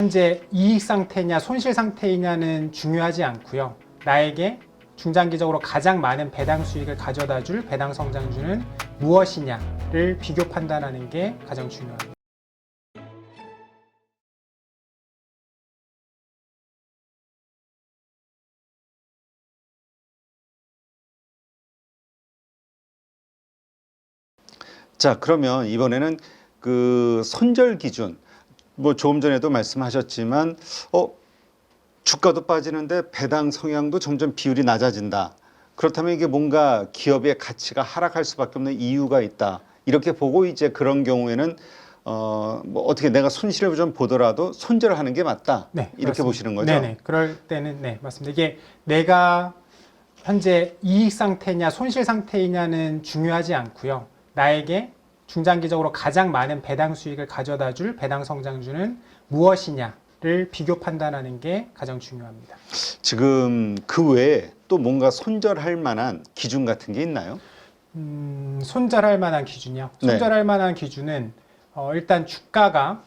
현재 이익 상태냐 손실 상태이냐는 중요하지 않고요. 나에게 중장기적으로 가장 많은 배당 수익을 가져다 줄 배당 성장주는 무엇이냐를 비교 판단하는 게 가장 중요합니다. 자, 그러면 이번에는 그 손절 기준, 뭐 조금 전에도 말씀하셨지만, 주가도 빠지는데 배당 성향도 점점 비율이 낮아진다. 그렇다면 이게 뭔가 기업의 가치가 하락할 수밖에 없는 이유가 있다. 이렇게 보고 이제 그런 경우에는 뭐 어떻게 내가 손실을 좀 보더라도 손절을 하는 게 맞다. 네, 이렇게 그렇습니다. 보시는 거죠? 네네. 그럴 때는 네, 맞습니다. 이게 내가 현재 이익 상태냐 손실 상태이냐는 중요하지 않고요. 나에게 중장기적으로 가장 많은 배당 수익을 가져다 줄 배당 성장주는 무엇이냐를 비교 판단하는 게 가장 중요합니다. 지금 그 외에 또 뭔가 손절할 만한 기준 같은 게 있나요? 손절할 만한 기준이요. 네. 손절할 만한 기준은 일단 주가가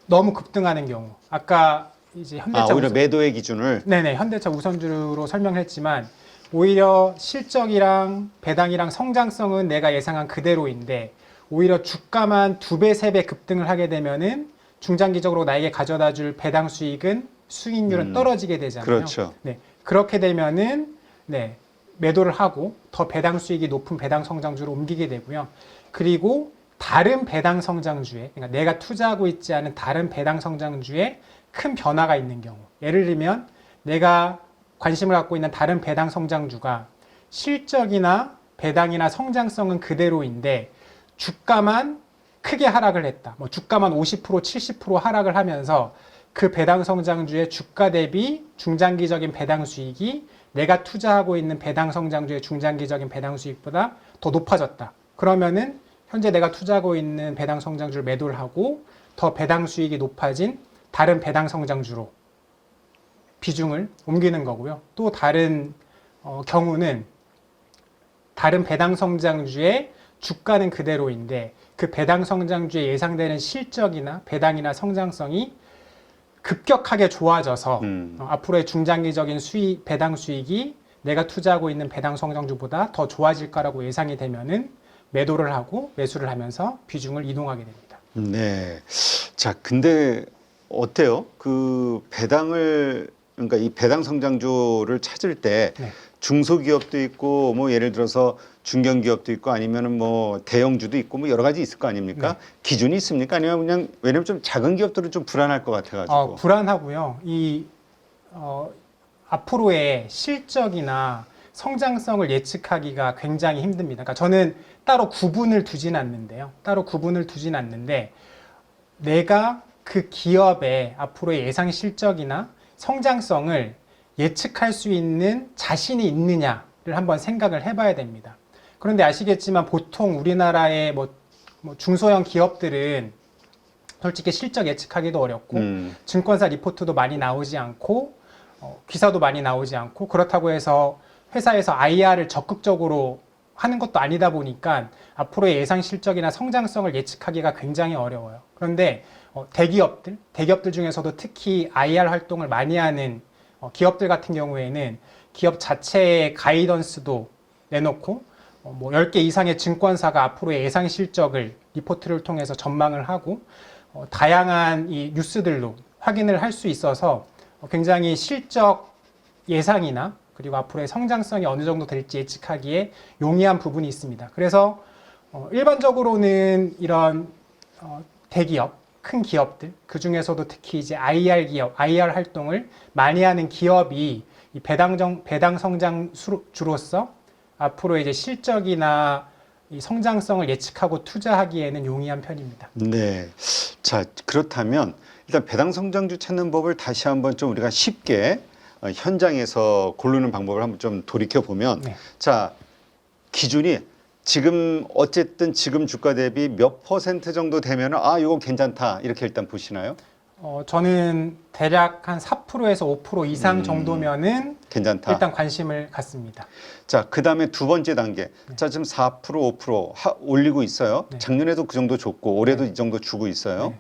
너무 급등하는 경우. 아까 이제 현대차 오히려 매도의 기준을. 네네, 현대차 우선주로 설명했지만 오히려 실적이랑 배당이랑 성장성은 내가 예상한 그대로인데 오히려 주가만 2배, 3배 급등을 하게 되면은 중장기적으로 나에게 가져다 줄 배당 수익은 수익률은 떨어지게 되잖아요. 그렇죠. 네, 그렇게 되면은 네, 매도를 하고 더 배당 수익이 높은 배당 성장주로 옮기게 되고요. 그리고 다른 배당 성장주에, 그러니까 내가 투자하고 있지 않은 다른 배당 성장주에 큰 변화가 있는 경우. 예를 들면 내가 관심을 갖고 있는 다른 배당 성장주가 실적이나 배당이나 성장성은 그대로인데 주가만 크게 하락을 했다. 뭐 주가만 50%, 70% 하락을 하면서 그 배당 성장주의 주가 대비 중장기적인 배당 수익이 내가 투자하고 있는 배당 성장주의 중장기적인 배당 수익보다 더 높아졌다. 그러면은 현재 내가 투자하고 있는 배당 성장주를 매도를 하고 더 배당 수익이 높아진 다른 배당 성장주로 비중을 옮기는 거고요. 또 다른 경우는 다른 배당 성장주의 주가는 그대로인데 그 배당 성장주의 예상되는 실적이나 배당이나 성장성이 급격하게 좋아져서 앞으로의 중장기적인 배당 수익이 내가 투자하고 있는 배당 성장주보다 더 좋아질 거라고 예상이 되면은 매도를 하고 매수를 하면서 비중을 이동하게 됩니다. 네. 자, 근데 어때요? 그 그러니까 이 배당 성장주를 찾을 때 네. 중소기업도 있고 뭐 예를 들어서 중견기업도 있고 아니면은 뭐 대형주도 있고 뭐 여러 가지 있을 거 아닙니까? 네. 기준이 있습니까? 아니면 그냥 왜냐면 좀 작은 기업들은 좀 불안할 것 같아가지고. 불안하고요. 앞으로의 실적이나 성장성을 예측하기가 굉장히 힘듭니다. 그러니까 저는 따로 구분을 두진 않는데요. 내가 그 기업의 앞으로의 예상 실적이나 성장성을 예측할 수 있는 자신이 있느냐를 한번 생각을 해봐야 됩니다. 그런데 아시겠지만 보통 우리나라의 뭐 중소형 기업들은 솔직히 실적 예측하기도 어렵고 증권사 리포트도 많이 나오지 않고 기사도 많이 나오지 않고 그렇다고 해서 회사에서 IR을 적극적으로 하는 것도 아니다 보니까 앞으로의 예상 실적이나 성장성을 예측하기가 굉장히 어려워요. 그런데 대기업들 중에서도 특히 IR 활동을 많이 하는 기업들 같은 경우에는 기업 자체의 가이던스도 내놓고 뭐 10개 이상의 증권사가 앞으로의 예상 실적을 리포트를 통해서 전망을 하고 다양한 이 뉴스들로 확인을 할 수 있어서 굉장히 실적 예상이나 그리고 앞으로의 성장성이 어느 정도 될지 예측하기에 용이한 부분이 있습니다. 그래서 일반적으로는 이런 대기업, 큰 기업들, 그 중에서도 특히 이제 IR 기업, IR 활동을 많이 하는 기업이 이 배당 성장주로서 앞으로 이제 실적이나 이 성장성을 예측하고 투자하기에는 용이한 편입니다. 네. 자, 그렇다면 일단 배당 성장주 찾는 법을 다시 한번 좀 우리가 쉽게 현장에서 고르는 방법을 한번 좀 돌이켜 보면, 네. 자, 기준이 지금 어쨌든 지금 주가 대비 몇 % 정도 되면 이거 괜찮다 이렇게 일단 보시나요? 저는 대략 한 4%에서 5% 이상 정도면은 괜찮다. 일단 관심을 갖습니다. 자, 그 다음에 두 번째 단계. 자, 지금 4%, 5% 올리고 있어요. 네. 작년에도 그 정도 줬고 올해도 네. 이 정도 주고 있어요. 네.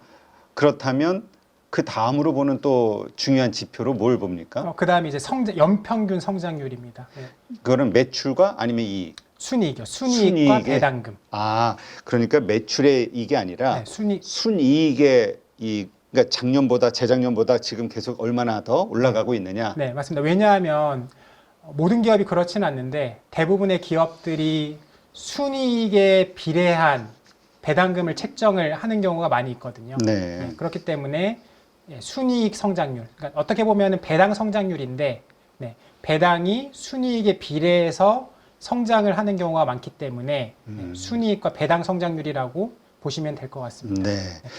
그렇다면 그 다음으로 보는 또 중요한 지표로 뭘 봅니까? 그다음에 이제 연평균 성장률입니다. 네. 그거는 매출과 아니면 이익? 순이익이요. 순이익과 배당금. 아, 그러니까 매출의 이익이 아니라 네, 순이익. 순이익의 이 그러니까 작년보다 재작년보다 지금 계속 얼마나 더 올라가고 있느냐. 네, 맞습니다. 왜냐하면 모든 기업이 그렇지는 않는데 대부분의 기업들이 순이익에 비례한 배당금을 책정을 하는 경우가 많이 있거든요. 네. 네, 그렇기 때문에 순이익 성장률, 그러니까 어떻게 보면 배당 성장률인데 네, 배당이 순이익에 비례해서 성장을 하는 경우가 많기 때문에 순이익과 배당 성장률이라고 보시면 될 것 같습니다. 네.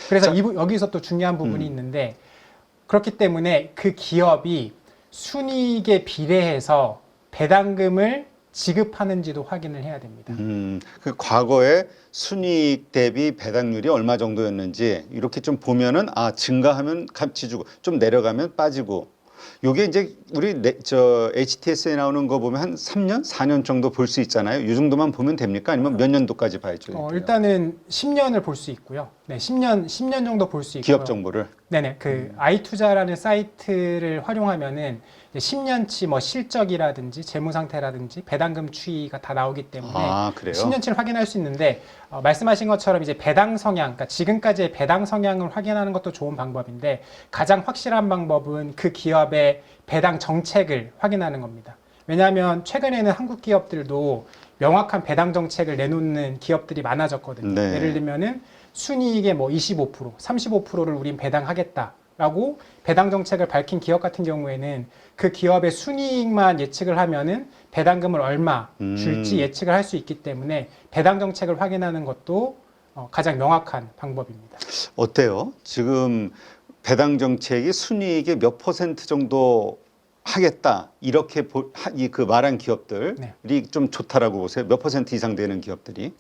그래서 여기서 또 중요한 부분이 있는데 그렇기 때문에 그 기업이 순이익에 비례해서 배당금을 지급하는지도 확인을 해야 됩니다. 그 과거에 순이익 대비 배당률이 얼마 정도였는지 이렇게 좀 보면은 아 증가하면 값이 주고 좀 내려가면 빠지고 요게 이제 우리 HTS에 나오는 거 보면 한 3년, 4년 정도 볼 수 있잖아요. 이 정도만 보면 됩니까? 아니면 몇 년도까지 봐야죠? 일단은 10년을 볼 수 있고요. 네, 10년 정도 볼 수 있고요. 기업 정보를. 네네, 그 아이투자라는 사이트를 활용하면은 10년치 뭐 실적이라든지 재무 상태라든지 배당금 추이가 다 나오기 때문에 아, 그래요? 10년치를 확인할 수 있는데 말씀하신 것처럼 이제 배당 성향, 그러니까 지금까지의 배당 성향을 확인하는 것도 좋은 방법인데 가장 확실한 방법은 그 기업의 배당 정책을 확인하는 겁니다. 왜냐하면 최근에는 한국 기업들도 명확한 배당 정책을 내놓는 기업들이 많아졌거든요. 네. 예를 들면은 순이익의 뭐 25%, 35%를 우린 배당하겠다라고 배당 정책을 밝힌 기업 같은 경우에는 그 기업의 순이익만 예측을 하면은 배당금을 얼마 줄지 예측을 할 수 있기 때문에 배당 정책을 확인하는 것도 가장 명확한 방법입니다. 어때요? 지금 배당 정책이 순이익의 몇 퍼센트 정도 하겠다 이렇게 그 말한 기업들이 네. 좀 좋다라고 보세요. 몇 퍼센트 이상 되는 기업들이?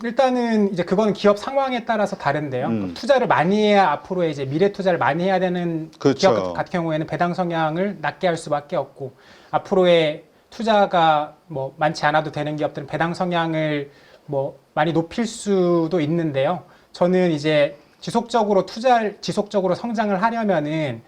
일단은 이제 그거는 기업 상황에 따라서 다른데요. 투자를 많이 해야 앞으로 이제 미래 투자를 많이 해야 되는 그렇죠. 기업 같은 경우에는 배당 성향을 낮게 할 수밖에 없고 앞으로의 투자가 뭐 많지 않아도 되는 기업들은 배당 성향을 뭐 많이 높일 수도 있는데요. 저는 이제 지속적으로 성장을 하려면은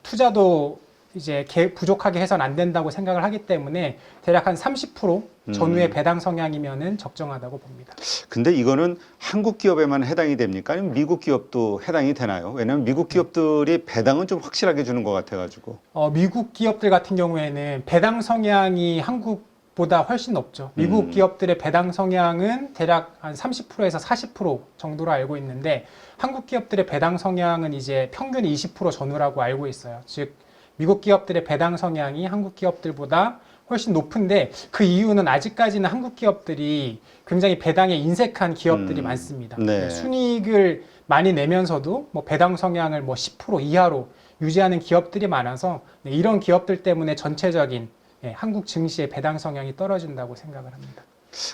투자도 이제 부족하게 해서는 안 된다고 생각을 하기 때문에 대략 한 30% 전후의 배당 성향이면은 적정하다고 봅니다. 근데 이거는 한국 기업에만 해당이 됩니까? 아니면 미국 기업도 해당이 되나요? 왜냐하면 미국 기업들이 배당은 좀 확실하게 주는 것 같아가지고. 미국 기업들 같은 경우에는 배당 성향이 한국보다 훨씬 높죠. 미국 기업들의 배당 성향은 대략 한 30%에서 40% 정도로 알고 있는데 한국 기업들의 배당 성향은 이제 평균 20% 전후라고 알고 있어요. 즉 미국 기업들의 배당 성향이 한국 기업들보다 훨씬 높은데 그 이유는 아직까지는 한국 기업들이 굉장히 배당에 인색한 기업들이 많습니다. 네. 순이익을 많이 내면서도 뭐 배당 성향을 뭐 10% 이하로 유지하는 기업들이 많아서 이런 기업들 때문에 전체적인 한국 증시의 배당 성향이 떨어진다고 생각을 합니다.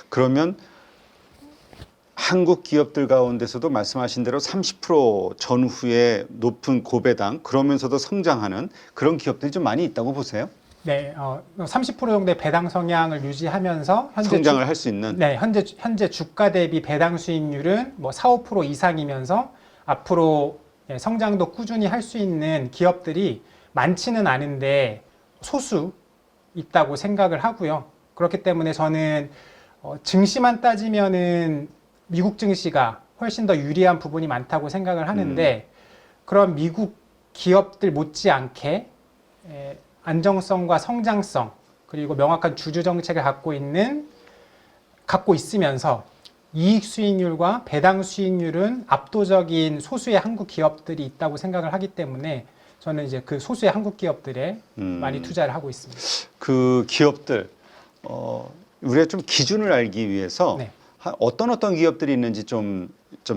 그러면 한국 기업들 가운데서도 말씀하신 대로 30% 전후에 높은 고배당 그러면서도 성장하는 그런 기업들이 좀 많이 있다고 보세요? 네, 30% 정도의 배당 성향을 유지하면서 현재 성장을 할 수 있는. 네, 현재 주가 대비 배당 수익률은 뭐 4, 5% 이상이면서 앞으로 성장도 꾸준히 할 수 있는 기업들이 많지는 않은데 소수 있다고 생각을 하고요. 그렇기 때문에 저는 증시만 따지면은 미국 증시가 훨씬 더 유리한 부분이 많다고 생각을 하는데 그런 미국 기업들 못지않게 안정성과 성장성 그리고 명확한 주주 정책을 갖고 있으면서 이익 수익률과 배당 수익률은 압도적인 소수의 한국 기업들이 있다고 생각을 하기 때문에 저는 이제 그 소수의 한국 기업들에 많이 투자를 하고 있습니다. 그 기업들 우리가 좀 기준을 알기 위해서 네. 어떤 기업들이 있는지 좀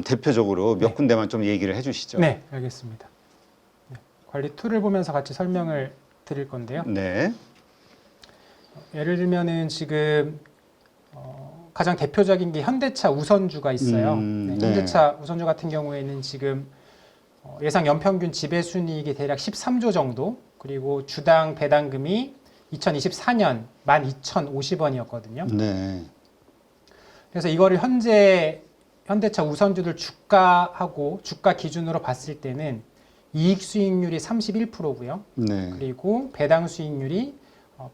대표적으로 몇 군데만 좀 얘기를 해주시죠. 네, 알겠습니다. 네, 관리 툴을 보면서 같이 설명을 드릴 건데요. 네. 예를 들면은 지금 가장 대표적인 게 현대차 우선주가 있어요. 네, 네. 현대차 우선주 같은 경우에는 지금 예상 연평균 지배순이익이 대략 13조 정도, 그리고 주당 배당금이 2024년 12,050원이었거든요. 네. 그래서 이거를 현재 현대차 우선주들 주가하고 주가 기준으로 봤을 때는 이익 수익률이 31%고요. 네. 그리고 배당 수익률이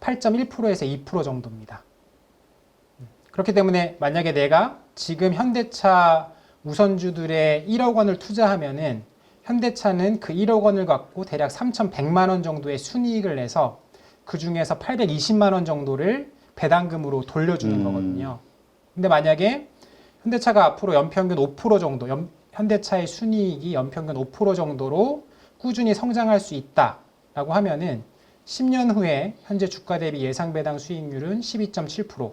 8.1%에서 2% 정도입니다. 그렇기 때문에 만약에 내가 지금 현대차 우선주들의 1억 원을 투자하면은 현대차는 그 1억 원을 갖고 대략 3,100만 원 정도의 순이익을 내서 그 중에서 820만 원 정도를 배당금으로 돌려주는 거거든요. 근데 만약에 현대차가 앞으로 연평균 5% 정도, 현대차의 순이익이 연평균 5% 정도로 꾸준히 성장할 수 있다라고 하면은 10년 후에 현재 주가 대비 예상 배당 수익률은 12.7%,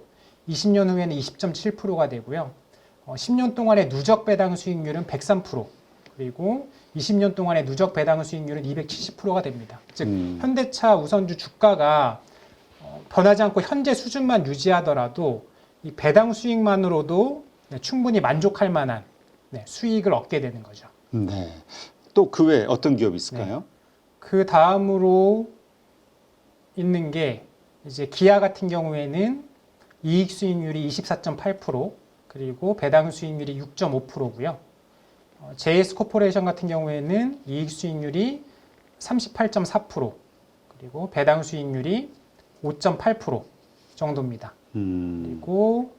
20년 후에는 20.7%가 되고요. 10년 동안의 누적 배당 수익률은 103%, 그리고 20년 동안의 누적 배당 수익률은 270%가 됩니다. 즉 현대차 우선주 주가가 변하지 않고 현재 수준만 유지하더라도 이 배당 수익만으로도 충분히 만족할 만한 수익을 얻게 되는 거죠. 네. 또 그 외에 어떤 기업이 있을까요? 그 다음으로 있는 게 이제 기아 같은 경우에는 이익 수익률이 24.8%, 그리고 배당 수익률이 6.5%고요. JS 코퍼레이션 같은 경우에는 이익 수익률이 38.4%, 그리고 배당 수익률이 5.8% 정도입니다. 그리고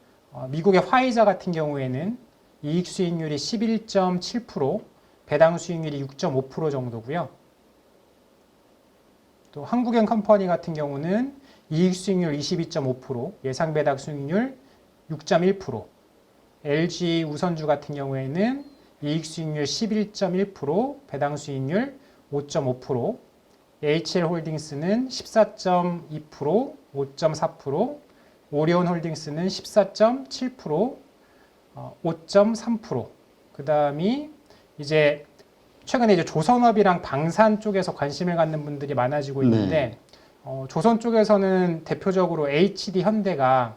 미국의 화이자 같은 경우에는 이익 수익률이 11.7%, 배당 수익률이 6.5% 정도고요. 또 한국형 컴퍼니 같은 경우는 이익 수익률 22.5%, 예상 배당 수익률 6.1%, LG 우선주 같은 경우에는 이익 수익률 11.1%, 배당 수익률 5.5%, HL 홀딩스는 14.2%, 5.4%, 오리온 홀딩스는 14.7%, 5.3%. 그 다음이 이제 최근에 이제 조선업이랑 방산 쪽에서 관심을 갖는 분들이 많아지고 있는데, 조선 쪽에서는 대표적으로 HD 현대가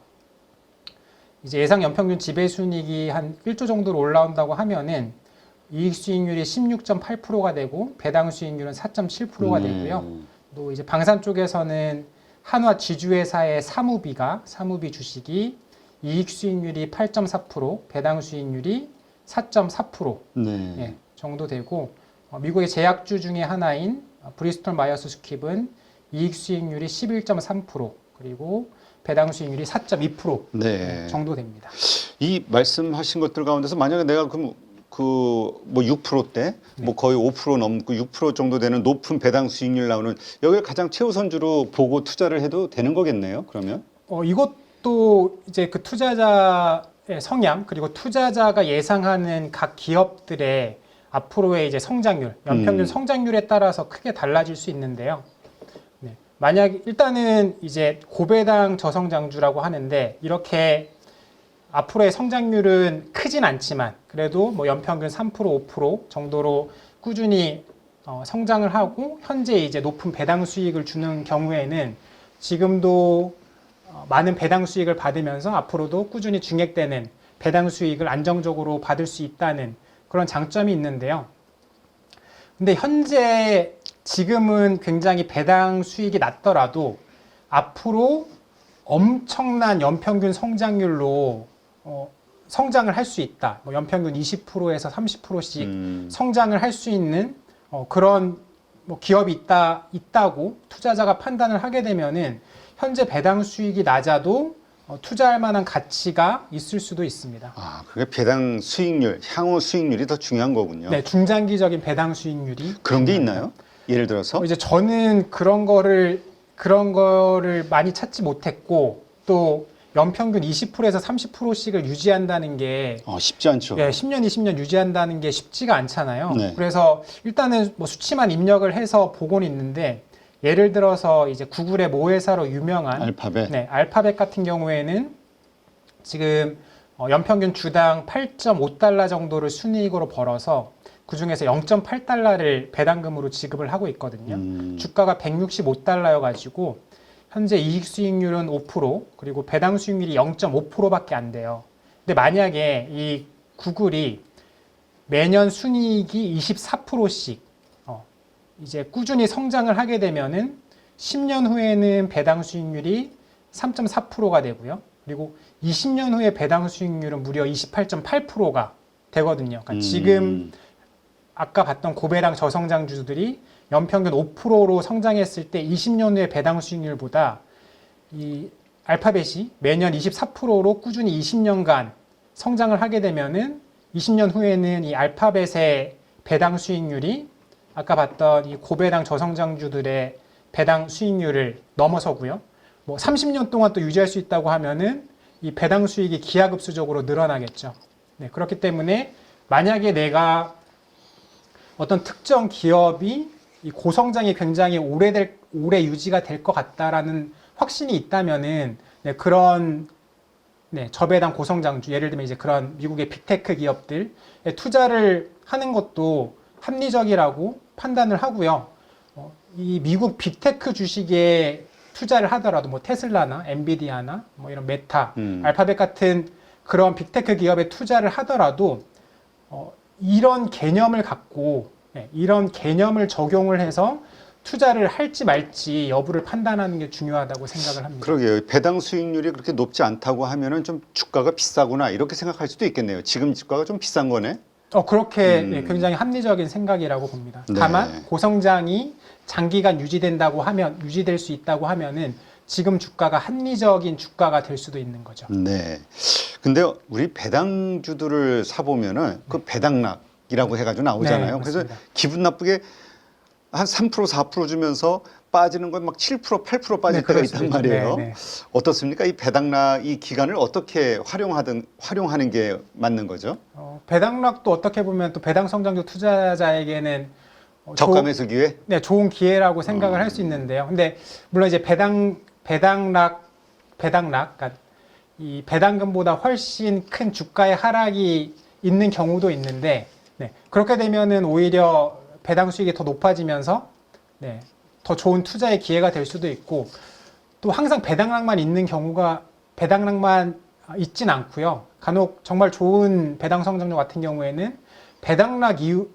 이제 예상 연평균 지배순이익이 한 1조 정도로 올라온다고 하면은 이익 수익률이 16.8%가 되고 배당 수익률은 4.7%가 되고요. 또 이제 방산 쪽에서는 한화 지주회사의 사무비 주식이 이익 수익률이 8.4%, 배당 수익률이 4.4% 예, 정도 되고, 미국의 제약주 중에 하나인 브리스톨 마이어스 스퀴브는 이익 수익률이 11.3%, 그리고 배당 수익률이 4.2% 정도 됩니다. 이 말씀하신 것들 가운데서 만약에 내가 그 뭐 6%대, 뭐 거의 5% 넘고 6% 정도 되는 높은 배당 수익률 나오는 여기를 가장 최우선주로 보고 투자를 해도 되는 거겠네요. 그러면 이것도 이제 그 투자자의 성향, 그리고 투자자가 예상하는 각 기업들의 앞으로의 이제 성장률, 연평균 성장률에 따라서 크게 달라질 수 있는데요. 만약 일단은 이제 고배당 저성장주라고 하는데, 이렇게 앞으로의 성장률은 크진 않지만 그래도 뭐 연평균 3%, 5% 정도로 꾸준히 성장을 하고 현재 이제 높은 배당 수익을 주는 경우에는 지금도 많은 배당 수익을 받으면서 앞으로도 꾸준히 증액되는 배당 수익을 안정적으로 받을 수 있다는 그런 장점이 있는데요. 근데 현재 지금은 굉장히 배당 수익이 낮더라도 앞으로 엄청난 연평균 성장률로 성장을 할 수 있다. 뭐 연평균 20%에서 30%씩 성장을 할 수 있는 그런 뭐 기업이 있다고 투자자가 판단을 하게 되면은 현재 배당 수익이 낮아도 투자할 만한 가치가 있을 수도 있습니다. 아, 그게 배당 수익률, 향후 수익률이 더 중요한 거군요. 네, 중장기적인 배당 수익률이 그런 게 있나요? 예를 들어서 이제 저는 그런 거를 많이 찾지 못했고, 또 연평균 20%에서 30%씩을 유지한다는 게 쉽지 않죠. 예, 10년, 20년 유지한다는 게 쉽지가 않잖아요. 네. 그래서 일단은 뭐 수치만 입력을 해서 보고는 있는데, 예를 들어서 이제 구글의 모회사로 유명한 알파벳. 알파벳 같은 경우에는 지금 연평균 주당 8.5달러 정도를 순이익으로 벌어서 그 중에서 0.8달러를 배당금으로 지급을 하고 있거든요. 주가가 165달러여가지고 현재 이익 수익률은 5%, 그리고 배당 수익률이 0.5%밖에 안 돼요. 근데 만약에 이 구글이 매년 순이익이 24%씩 이제 꾸준히 성장을 하게 되면은 10년 후에는 배당 수익률이 3.4%가 되고요. 그리고 20년 후에 배당 수익률은 무려 28.8%가 되거든요. 그러니까 지금 아까 봤던 고배당 저성장주들이 연평균 5%로 성장했을 때 20년 후의 배당 수익률보다 이 알파벳이 매년 24%로 꾸준히 20년간 성장을 하게 되면은 20년 후에는 이 알파벳의 배당 수익률이 아까 봤던 이 고배당 저성장주들의 배당 수익률을 넘어서고요. 뭐 30년 동안 또 유지할 수 있다고 하면은 이 배당 수익이 기하급수적으로 늘어나겠죠. 네, 그렇기 때문에 만약에 내가 어떤 특정 기업이 이 고성장이 굉장히 오래 유지가 될 것 같다라는 확신이 있다면은 네, 그런 저배당 고성장주, 예를 들면 이제 그런 미국의 빅테크 기업들에 투자를 하는 것도 합리적이라고 판단을 하고요. 이 미국 빅테크 주식에 투자를 하더라도 뭐 테슬라나 엔비디아나 뭐 이런 메타, 알파벳 같은 그런 빅테크 기업에 투자를 하더라도 이런 개념을 갖고 이런 개념을 적용을 해서 투자를 할지 말지 여부를 판단하는 게 중요하다고 생각을 합니다. 그러게요. 배당 수익률이 그렇게 높지 않다고 하면은 좀 주가가 비싸구나 이렇게 생각할 수도 있겠네요. 지금 주가가 좀 비싼 거네. 그렇게 굉장히 합리적인 생각이라고 봅니다. 네. 다만 고성장이 장기간 유지될 수 있다고 하면은 지금 주가가 합리적인 주가가 될 수도 있는 거죠. 네. 근데 우리 배당주들을 사보면은 그 배당락이라고 해가지고 나오잖아요. 네, 그래서 맞습니다. 기분 나쁘게 한 3%, 4% 주면서 빠지는 건 막 7%, 8% 빠질 네, 때가 그럴 있단 수도 있죠. 말이에요. 네, 네. 어떻습니까? 이 배당락 이 기간을 어떻게 활용하는 게 맞는 거죠? 배당락도 어떻게 보면 또 배당 성장주 투자자에게는 저가 매수 기회? 네, 좋은 기회라고 생각을 할 수 있는데요. 근데 물론 이제 배당락, 그러니까 이 배당금보다 훨씬 큰 주가의 하락이 있는 경우도 있는데, 네, 그렇게 되면은 오히려 배당 수익이 더 높아지면서, 네, 더 좋은 투자의 기회가 될 수도 있고, 또 항상 배당락만 있진 않고요. 간혹 정말 좋은 배당 성장주 같은 경우에는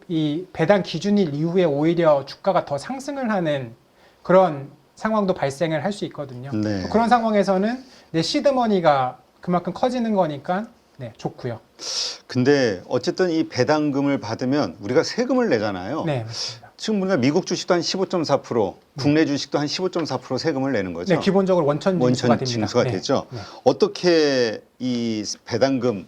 이 배당 기준일 이후에 오히려 주가가 더 상승을 하는 그런 상황도 발생을 할 수 있거든요. 네. 그런 상황에서는 내 시드머니가 그만큼 커지는 거니까 네, 좋고요. 근데 어쨌든 이 배당금을 받으면 우리가 세금을 내잖아요. 네, 맞습니다. 지금 우리가 미국 주식도 한 15.4%, 국내 주식도 한 15.4% 세금을 내는 거죠. 네, 기본적으로 원천 징수가 됩니다. 징수가 네. 되죠. 네. 어떻게 이 배당금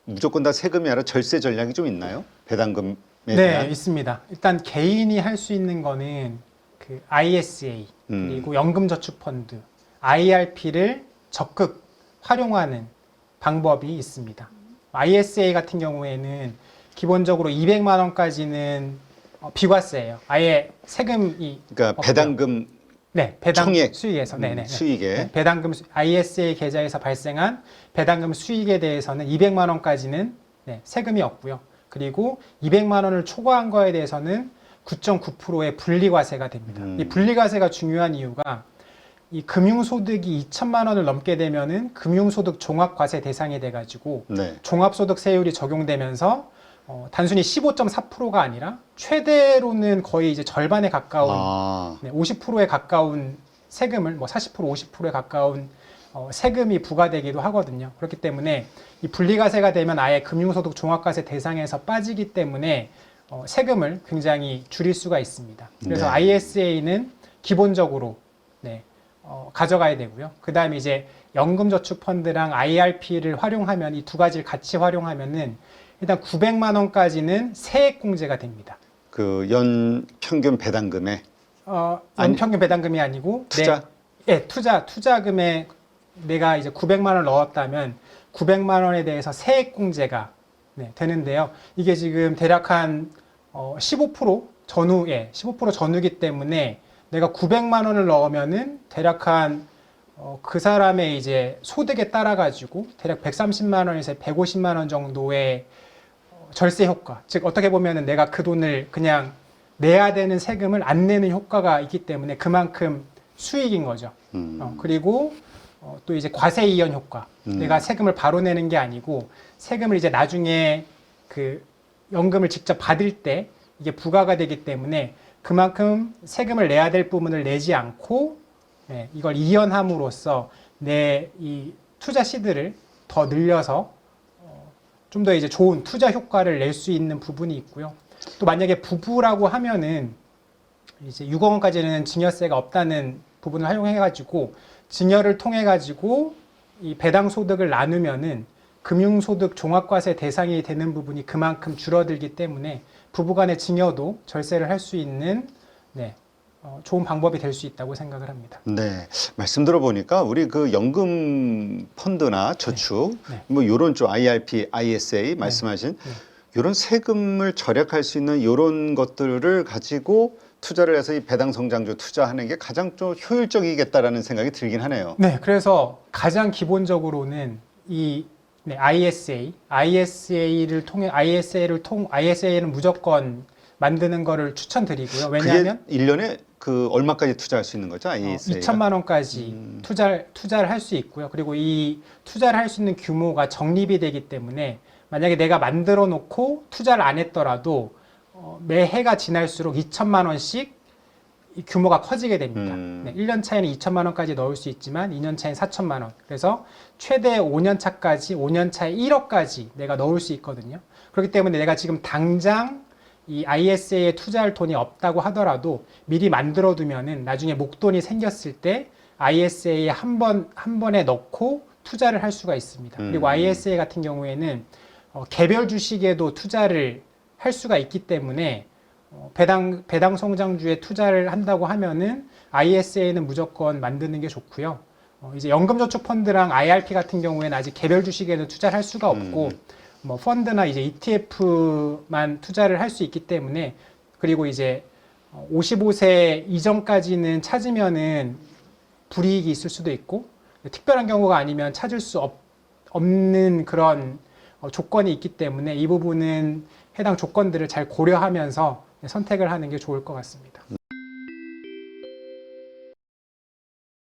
무조건 다 세금이 아니라 절세 전략이 좀 있나요? 배당금에 네, 대한? 있습니다. 일단 개인이 할 수 있는 거는 그 ISA 그리고 연금저축펀드, IRP를 적극 활용하는 방법이 있습니다. ISA 같은 경우에는 기본적으로 200만 원까지는 비과세예요. 아예 세금이 그러니까 없고요. 배당금 네, 배당 총액, 수익에서 네네 수익에 네, 배당금 ISA 계좌에서 발생한 배당금 수익에 대해서는 200만 원까지는 네, 세금이 없고요. 그리고 200만 원을 초과한 거에 대해서는 9.9%의 분리과세가 됩니다. 이 분리과세가 중요한 이유가 이 금융소득이 2천만 원을 넘게 되면은 금융소득 종합과세 대상이 돼가지고 네. 종합소득세율이 적용되면서 단순히 15.4%가 아니라 최대로는 거의 이제 절반에 가까운 50%에 가까운 세금을 40% 50%에 가까운 세금이 부과되기도 하거든요. 그렇기 때문에 이 분리과세가 되면 아예 금융소득 종합과세 대상에서 빠지기 때문에 세금을 굉장히 줄일 수가 있습니다. 그래서 네. ISA는 기본적으로 네, 가져가야 되고요. 그 다음에 이제 연금저축펀드랑 IRP를 활용하면 이 두 가지를 같이 활용하면은 일단 900만 원까지는 세액공제가 됩니다. 그 연 평균 배당금에 연평균 배당금이 아니고 투자? 투자금에 내가 이제 900만 원을 넣었다면 900만 원에 대해서 세액공제가 네, 되는데요. 이게 지금 대략 한 15% 전후에 15% 전후기 때문에 내가 900만 원을 넣으면은 대략 한 그 사람의 이제 소득에 따라 가지고 대략 130만 원에서 150만 원 정도의 절세 효과. 즉 어떻게 보면은 내가 그 돈을 그냥 내야 되는 세금을 안 내는 효과가 있기 때문에 그만큼 수익인 거죠. 그리고 또 이제 과세 이연 효과. 내가 세금을 바로 내는 게 아니고 세금을 이제 나중에 그 연금을 직접 받을 때 이게 부과가 되기 때문에 그만큼 세금을 내야 될 부분을 내지 않고 네, 이걸 이연함으로써 내 이 투자 시드를 더 늘려서 좀 더 이제 좋은 투자 효과를 낼 수 있는 부분이 있고요. 또 만약에 부부라고 하면은 이제 6억 원까지는 증여세가 없다는 부분을 활용해가지고 증여를 통해가지고 이 배당 소득을 나누면은 금융소득 종합과세 대상이 되는 부분이 그만큼 줄어들기 때문에 부부간의 증여도 절세를 할 수 있는 좋은 방법이 될 수 있다고 생각을 합니다. 네, 말씀 들어보니까 우리 그 연금 펀드나 저축, 네. 뭐 요런 쪽 IRP, ISA 말씀하신 네. 요런 세금을 절약할 수 있는 요런 것들을 가지고 투자를 해서 이 배당 성장주 투자하는 게 가장 좀 효율적이겠다라는 생각이 들긴 하네요. 네, 그래서 가장 기본적으로는 이 ISA는 무조건 만드는 거를 추천드리고요. 왜냐하면 그게 1년에 그 얼마까지 투자할 수 있는 거죠? ISA가? 2천만 원까지 투자를 할 수 있고요. 그리고 이 투자를 할 수 있는 규모가 적립이 되기 때문에 만약에 내가 만들어 놓고 투자를 안 했더라도 매해가 지날수록 2천만 원씩 이 규모가 커지게 됩니다. 1년 차에는 2천만 원까지 넣을 수 있지만 2년 차에는 4천만 원. 그래서 최대 5년 차까지 5년 차에 1억까지 내가 넣을 수 있거든요. 그렇기 때문에 내가 지금 당장 이 ISA에 투자할 돈이 없다고 하더라도 미리 만들어 두면은 나중에 목돈이 생겼을 때 ISA에 한 번에 넣고 투자를 할 수가 있습니다. 그리고 ISA 같은 경우에는 개별 주식에도 투자를 할 수가 있기 때문에 배당 성장주에 투자를 한다고 하면은 ISA는 무조건 만드는 게 좋고요. 이제 연금저축 펀드랑 IRP 같은 경우에는 아직 개별 주식에는 투자를 할 수가 없고 뭐 펀드나 이제 ETF만 투자를 할 수 있기 때문에 그리고 이제 55세 이전까지는 찾으면은 불이익이 있을 수도 있고 특별한 경우가 아니면 찾을 수 없는 그런 조건이 있기 때문에 이 부분은 해당 조건들을 잘 고려하면서 선택을 하는 게 좋을 것 같습니다.